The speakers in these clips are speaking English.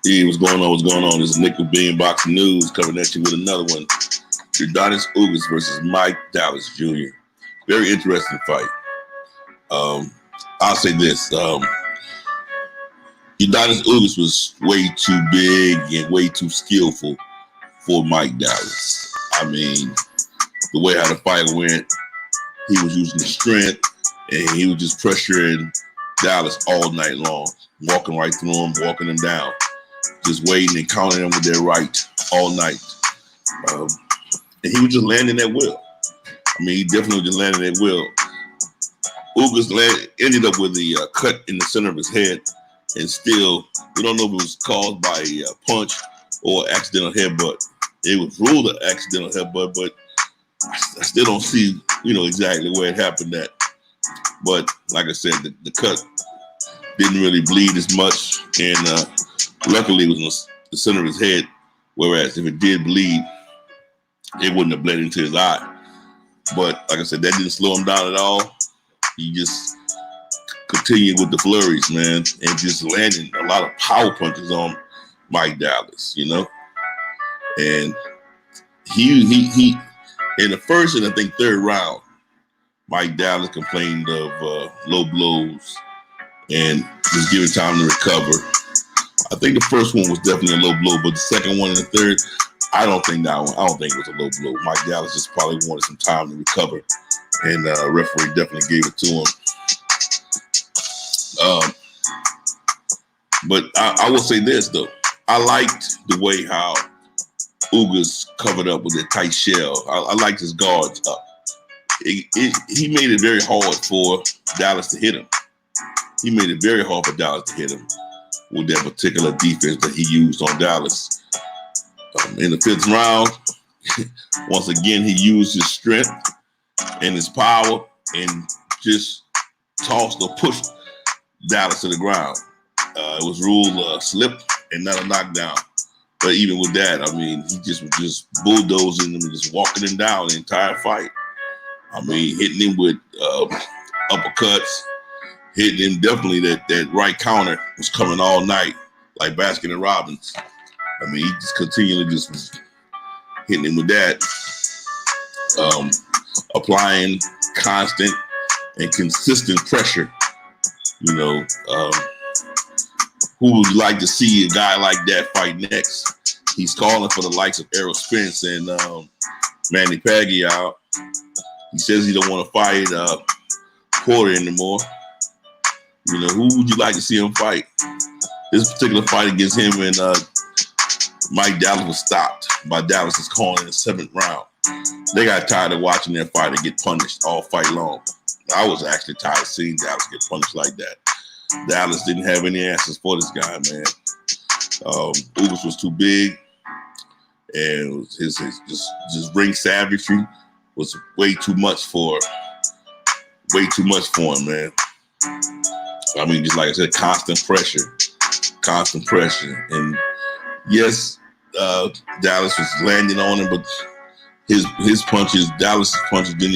Hey, what's going on? What's going on? This is Nick with BNboxingNews coming at you with another one. Yordenis Ugas versus Mike Dallas Jr. Very interesting fight. I'll say this. Yordenis Ugas was way too big and way too skillful for Mike Dallas. I mean, the way how the fight went, he was using the strength and he was just pressuring Dallas all night long, walking right through him, walking him down. Just waiting and counting them with their right all night. And he was just landing at will. I mean, he definitely just landing at will. Ugas ended up with a cut in the center of his head, and still, we don't know if it was caused by a punch or accidental headbutt. It was ruled an accidental headbutt, but I still don't see, exactly where it happened at. But like I said, the cut didn't really bleed as much, and luckily, it was in the center of his head, whereas if it did bleed, it wouldn't have bled into his eye. But like I said, that didn't slow him down at all. He just continued with the flurries, man, and just landing a lot of power punches on Mike Dallas, And he in the first and I think third round, Mike Dallas complained of low blows and just giving time to recover. I think the first one was definitely a low blow, but the second one and the third, I don't think it was a low blow. Mike Dallas just probably wanted some time to recover, and the referee definitely gave it to him. But I will say this, though. I liked the way how Ugas covered up with a tight shell. I liked his guards up. He made it very hard for Dallas to hit him. He made it very hard for Dallas to hit him with that particular defense that he used on Dallas. In the fifth round, once again, he used his strength and his power and just tossed or pushed Dallas to the ground. It was ruled a slip and not a knockdown. But even with that, I mean, he just was just bulldozing him and just walking him down the entire fight. I mean, hitting him with uppercuts, hitting him definitely that right counter was coming all night, like Baskin and Robbins. I mean, he just continually just was hitting him with that, applying constant and consistent pressure. Who would you like to see a guy like that fight next? He's calling for the likes of Errol Spence and Manny Pacquiao. He says he don't want to fight Porter anymore. Who would you like to see him fight? This particular fight against him and Mike Dallas was stopped by Dallas's calling in the seventh round. They got tired of watching their fighter get punished all fight long. I was actually tired of seeing Dallas get punished like that. Dallas didn't have any answers for this guy, man. Ugas was too big, and his just ring savagery was way too much for him, man. I mean, just like I said, constant pressure. And yes, Dallas was landing on him, but his punches, Dallas's punches did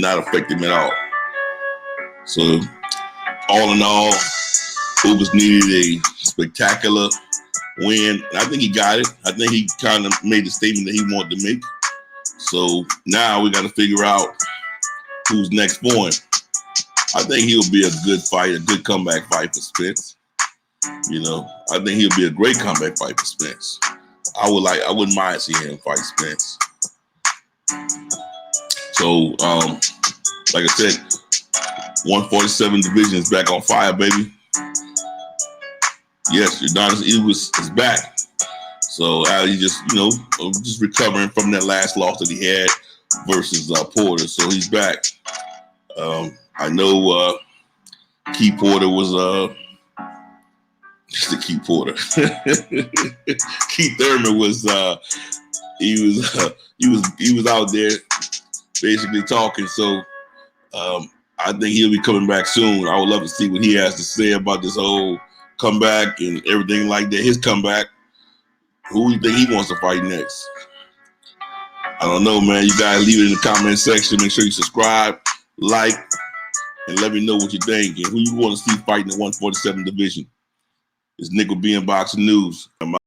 not affect him at all. So, all in all, Ugas needed a spectacular win. And I think he got it. I think he kind of made the statement that he wanted to make. So now we got to figure out who's next for him. I think he'll be a good fight, a good comeback fight for Spence. I think he'll be a great comeback fight for Spence. I wouldn't mind seeing him fight Spence. So, like I said, 147 division is back on fire, baby. Yes, Yordenis Ugas is back. So he just recovering from that last loss that he had versus Porter. So he's back. I know Keith Porter was Keith Porter. Keith Thurman was he was out there basically talking. So I think he'll be coming back soon. I would love to see what he has to say about this whole comeback and everything like that. His comeback. Who do you think he wants to fight next? I don't know, man. You guys leave it in the comment section. Make sure you subscribe, like, and let me know what you think and who you want to see fighting the 147 division. It's Nick with BNboxingNews.